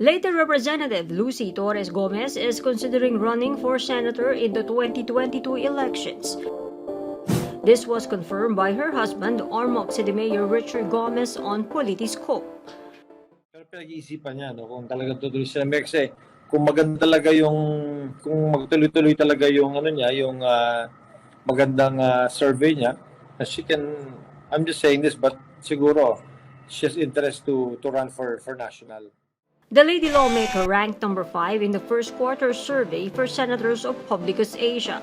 Later Representative Lucy Torres Gomez is considering running for senator in the 2022 elections. This was confirmed by her husband, Ormoc City Mayor Richard Gomez on Politiscope. Pero pinag-iisipan niya kung talagang tutuloy siya kasi kung maganda talaga kung magtuloy-tuloy talaga yung magandang survey niya, I'm just saying this, but siguro she has interest to run for national. The lady lawmaker ranked number 5 in the first quarter survey for senators of Publicus Asia.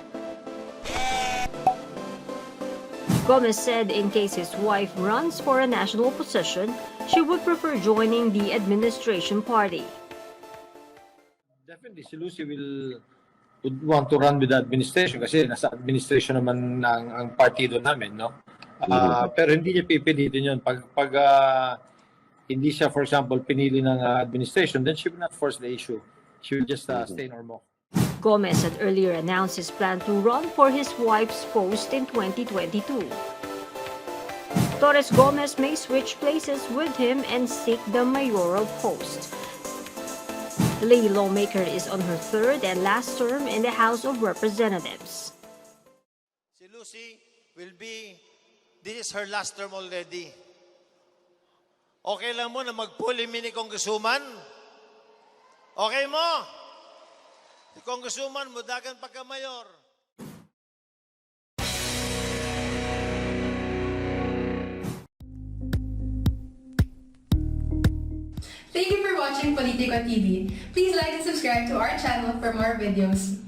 Gomez said in case his wife runs for a national position, she would prefer joining the administration party. Definitely, si Lucy would want to run with the administration kasi nasa administration naman ang partido namin, no? Pero hindi niya pipilitin yun. Pag hindi siya, for example, pinili ng administration, then she will not force the issue. She will just stay in Ormoc. Gomez had earlier announced his plan to run for his wife's post in 2022. Torres Gomez may switch places with him and seek the mayoral post. The lady lawmaker is on her third and last term in the House of Representatives. Si Lucy this is her last term already. Okay lang mo na mag-pull mini Congresswoman? Okay mo? Si Congresswoman, mudagan pagka-mayor. Thank you for watching Politico TV. Please like and subscribe to our channel for more videos.